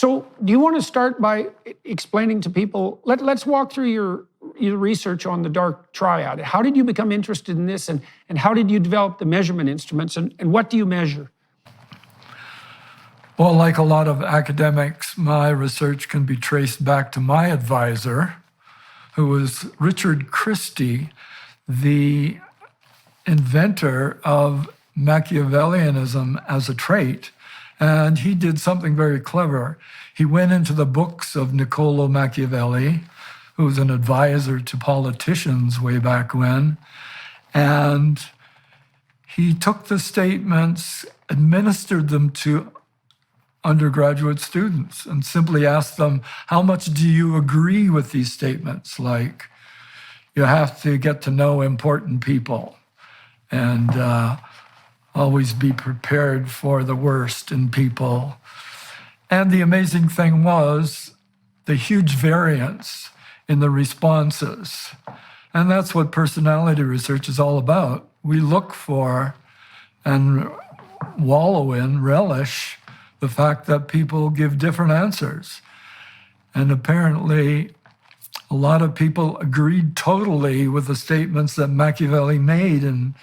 So do you want to start by explaining to people, let's walk through your research on the dark triad. How did you become interested in this, and how did you develop the measurement instruments, and what do you measure? Well, like a lot of academics, my research can be traced back to my advisor, who was Richard Christie, the inventor of Machiavellianism as a trait. And he did something very clever. He went into the books of Niccolo Machiavelli, who was an advisor to politicians way back when, and he took the statements, administered them to undergraduate students, and simply asked them, how much do you agree with these statements? Like, you have to get to know important people, and always be prepared for the worst in people. And the amazing thing was the huge variance in the responses. And that's what personality research is all about. We look for and wallow in, relish the fact that people give different answers. And apparently, a lot of people agreed totally with the statements that Machiavelli made in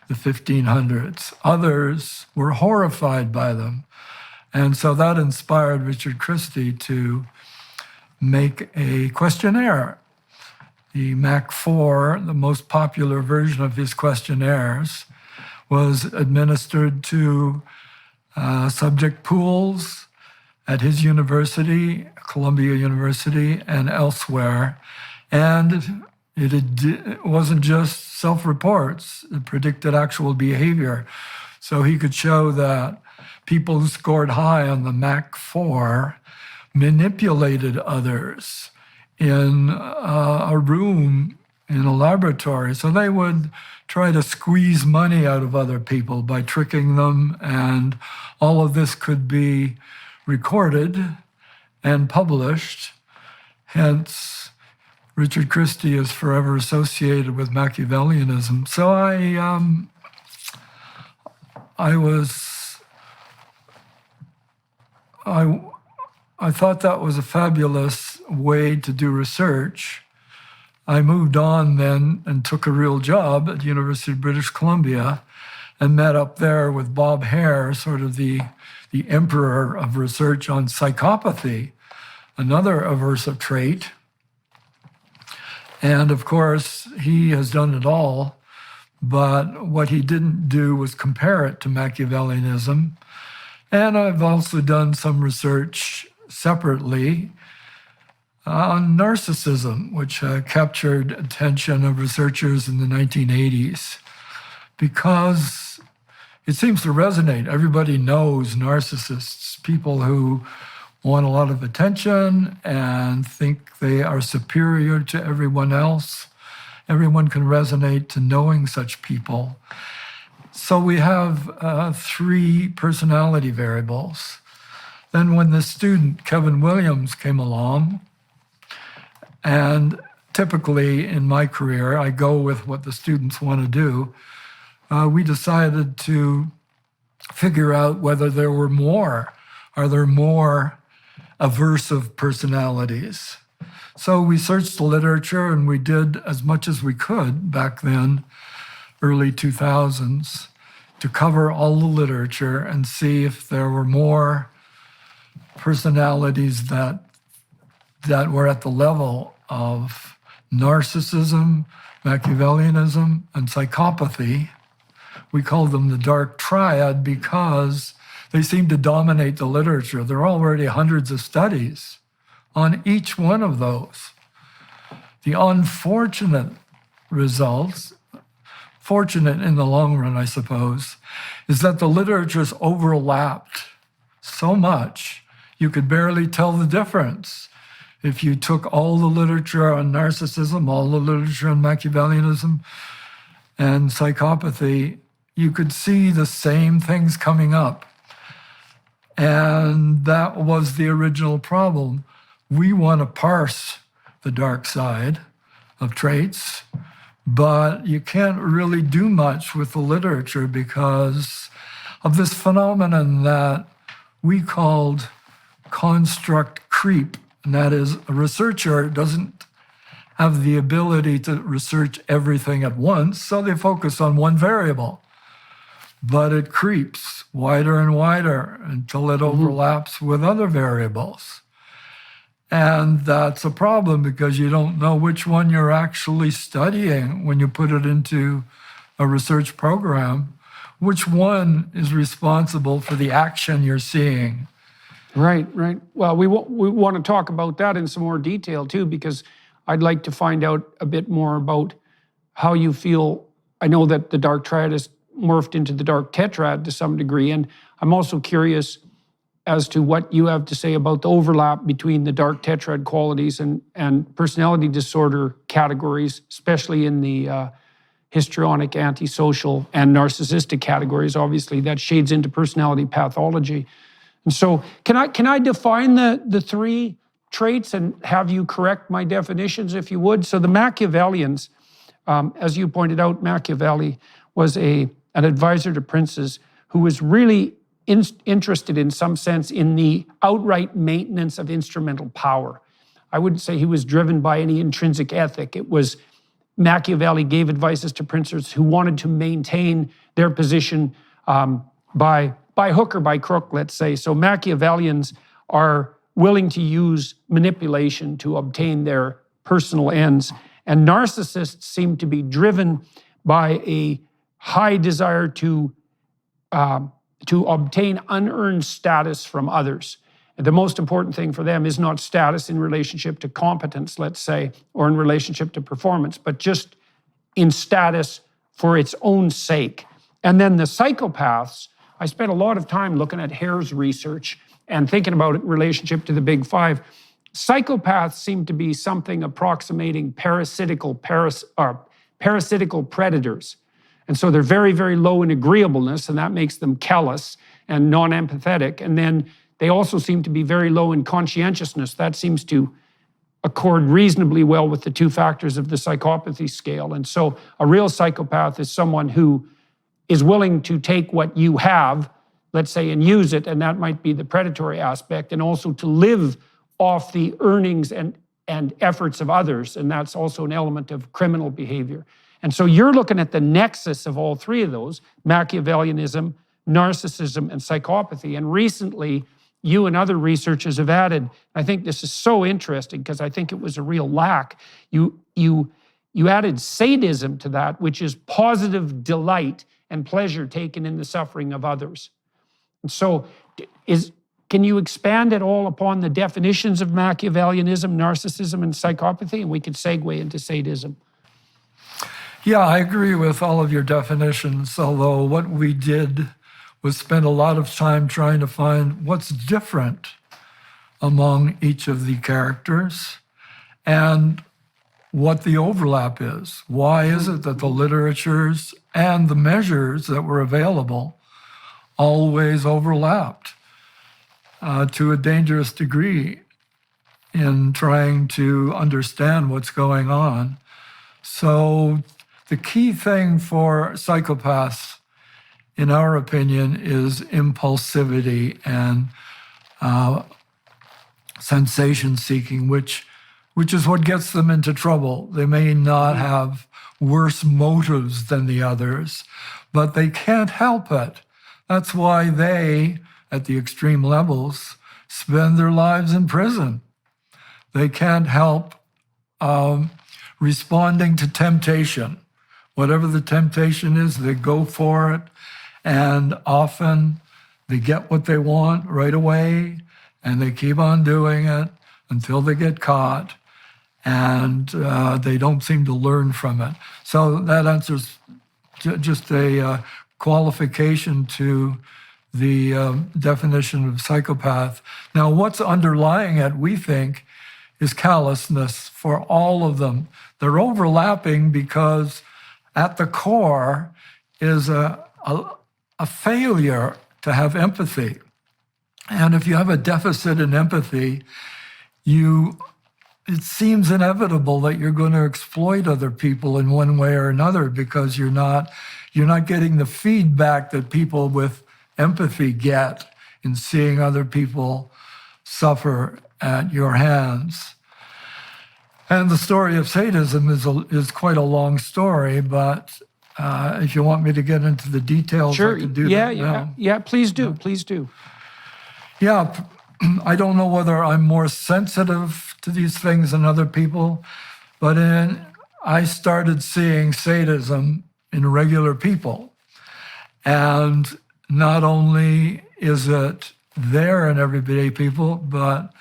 the 1500s. Others were horrified by them. And so that inspired Richard Christie to make a questionnaire. The Mach 4, the most popular version of his questionnaires, was administered to subject pools at his university, Columbia University, and elsewhere. And it wasn't just self-reports, it predicted actual behavior. So he could show that people who scored high on the Mach 4 manipulated others in a room, in a laboratory. So they would try to squeeze money out of other people by tricking them, and all of this could be recorded and published. Hence, Richard Christie is forever associated with Machiavellianism. So I thought that was a fabulous way to do research. I moved on then and took a real job at the University of British Columbia and met up there with Bob Hare, sort of the emperor of research on psychopathy, another aversive trait. And of course, he has done it all, but what he didn't do was compare it to Machiavellianism. And I've also done some research separately on narcissism, which captured attention of researchers in the 1980s, because it seems to resonate. Everybody knows narcissists, people who want a lot of attention and think they are superior to everyone else. Everyone can resonate to knowing such people. So we have 3 personality variables. Then when the student, Kevin Williams, came along, and typically in my career, I go with what the students want to do, we decided to figure out whether there were more. Are there more aversive personalities? So we searched the literature, and we did as much as we could back then, early 2000s, to cover all the literature and see if there were more personalities that were at the level of narcissism, Machiavellianism, and psychopathy. We call them the dark triad because they seem to dominate the literature. There are already hundreds of studies on each one of those. The unfortunate results, fortunate in the long run, I suppose, is that the literature's overlapped so much you could barely tell the difference. If you took all the literature on narcissism, all the literature on Machiavellianism and psychopathy, you could see the same things coming up. And that was the original problem. We want to parse the dark side of traits, but you can't really do much with the literature because of this phenomenon that we called construct creep, and that is a researcher doesn't have the ability to research everything at once, so they focus on one variable. But it creeps wider and wider until it overlaps with other variables. And that's a problem because you don't know which one you're actually studying when you put it into a research program. Which one is responsible for the action you're seeing? Right, right. Well, we want to talk about that in some more detail too, because I'd like to find out a bit more about how you feel. I know that the dark triad has morphed into the dark tetrad to some degree, and I'm also curious as to what you have to say about the overlap between the dark tetrad qualities and personality disorder categories, especially in the histrionic, antisocial, and narcissistic categories. Obviously, that shades into personality pathology. And so can I define the three traits and have you correct my definitions, if you would? So the Machiavellians, as you pointed out, Machiavelli was an advisor to princes who was really interested in some sense in the outright maintenance of instrumental power. I wouldn't say he was driven by any intrinsic ethic. It was Machiavelli gave advices to princes who wanted to maintain their position by hook or by crook, let's say. So Machiavellians are willing to use manipulation to obtain their personal ends. And narcissists seem to be driven by a high desire to obtain unearned status from others. And the most important thing for them is not status in relationship to competence, let's say, or in relationship to performance, but just in status for its own sake. And then the psychopaths, I spent a lot of time looking at Hare's research and thinking about it in relationship to the big five. Psychopaths seem to be something approximating parasitical predators. And so they're very, very low in agreeableness, and that makes them callous and non-empathetic. And then they also seem to be very low in conscientiousness. That seems to accord reasonably well with the two factors of the psychopathy scale. And so a real psychopath is someone who is willing to take what you have, let's say, and use it, and that might be the predatory aspect, and also to live off the earnings and efforts of others, and that's also an element of criminal behavior. And so you're looking at the nexus of all three of those: Machiavellianism, narcissism, and psychopathy. And recently, you and other researchers have added, I think this is so interesting because I think it was a real lack, you added sadism to that, which is positive delight and pleasure taken in the suffering of others. And so can you expand at all upon the definitions of Machiavellianism, narcissism, and psychopathy? And we could segue into sadism. Yeah, I agree with all of your definitions, although what we did was spend a lot of time trying to find what's different among each of the characters and what the overlap is. Why is it that the literatures and the measures that were available always overlapped to a dangerous degree in trying to understand what's going on? So the key thing for psychopaths, in our opinion, is impulsivity and sensation seeking, which is what gets them into trouble. They may not have worse motives than the others, but they can't help it. That's why they, at the extreme levels, spend their lives in prison. They can't help responding to temptation. Whatever the temptation is, they go for it, and often they get what they want right away, and they keep on doing it until they get caught, and they don't seem to learn from it. So that answers just a qualification to the definition of psychopath. Now, what's underlying it, we think, is callousness for all of them. They're overlapping because at the core is a failure to have empathy. And if you have a deficit in empathy, it seems inevitable that you're going to exploit other people in one way or another because you're not getting the feedback that people with empathy get in seeing other people suffer at your hands. And the story of sadism is quite a long story, but if you want me to get into the details, Sure. I can do that now. Yeah, please do. Please do. Yeah, I don't know whether I'm more sensitive to these things than other people, but I started seeing sadism in regular people. And not only is it there in everyday people, but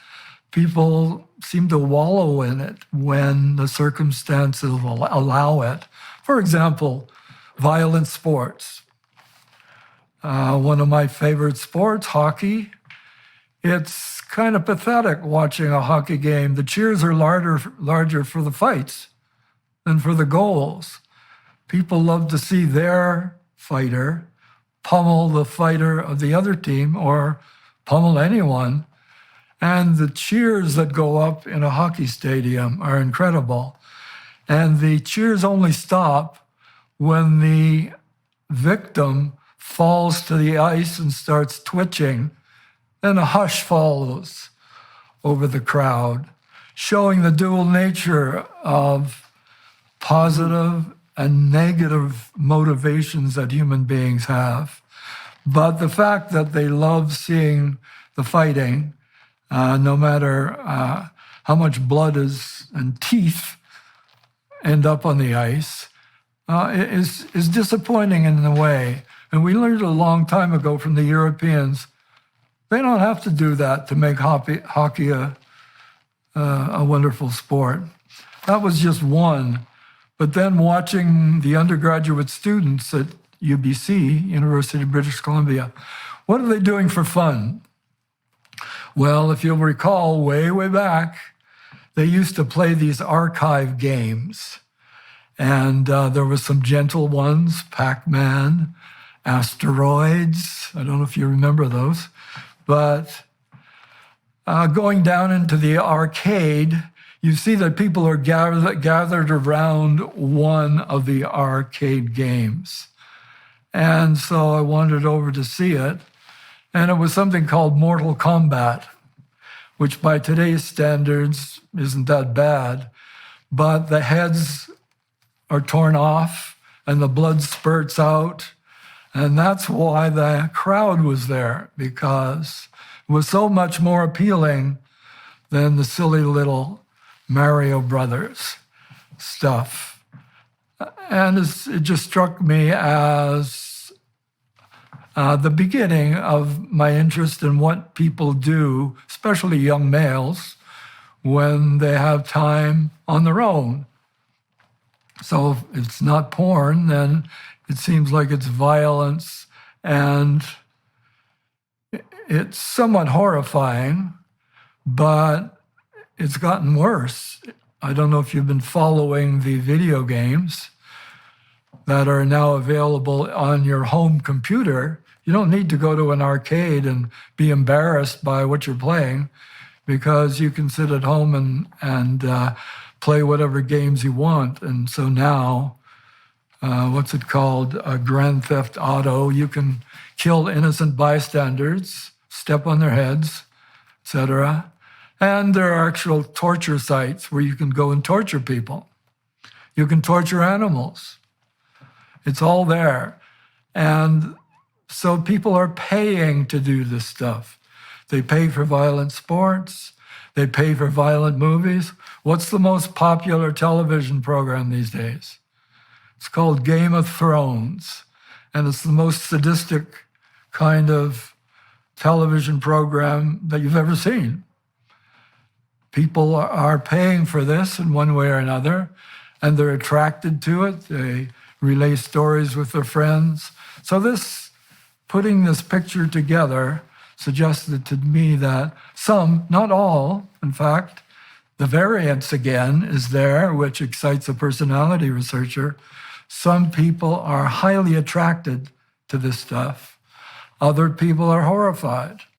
people seem to wallow in it when the circumstances will allow it. For example, violent sports. One of my favorite sports, hockey. It's kind of pathetic watching a hockey game. The cheers are larger for the fights than for the goals. People love to see their fighter pummel the fighter of the other team or pummel anyone. And the cheers that go up in a hockey stadium are incredible. And the cheers only stop when the victim falls to the ice and starts twitching. Then a hush follows over the crowd, showing the dual nature of positive and negative motivations that human beings have. But the fact that they love seeing the fighting, no matter how much blood and teeth end up on the ice, is disappointing in a way. And we learned a long time ago from the Europeans, they don't have to do that to make hockey a wonderful sport. That was just one. But then watching the undergraduate students at UBC, University of British Columbia, what are they doing for fun? Well, if you'll recall, way back, they used to play these archive games. And there were some gentle ones, Pac-Man, Asteroids. I don't know if you remember those. But going down into the arcade, you see that people are gathered around one of the arcade games. And so I wandered over to see it. And it was something called Mortal Kombat, which by today's standards isn't that bad. But the heads are torn off and the blood spurts out. And that's why the crowd was there, because it was so much more appealing than the silly little Mario Brothers stuff. And it just struck me as the beginning of my interest in what people do, especially young males, when they have time on their own. So if it's not porn, then it seems like it's violence, and it's somewhat horrifying, but it's gotten worse. I don't know if you've been following the video games that are now available on your home computer. You don't need to go to an arcade and be embarrassed by what you're playing, because you can sit at home and play whatever games you want. And so now, what's it called? Grand Theft Auto. You can kill innocent bystanders, step on their heads, etc. And there are actual torture sites where you can go and torture people. You can torture animals. It's all there. And so people are paying to do this stuff. They pay for violent sports. They pay for violent movies. What's the most popular television program these days? It's called Game of Thrones, and it's the most sadistic kind of television program that you've ever seen. People are paying for this in one way or another, and they're attracted to it. They relay stories with their friends. So putting this picture together suggested to me that some, not all, in fact, the variance again is there, which excites a personality researcher. Some people are highly attracted to this stuff. Other people are horrified.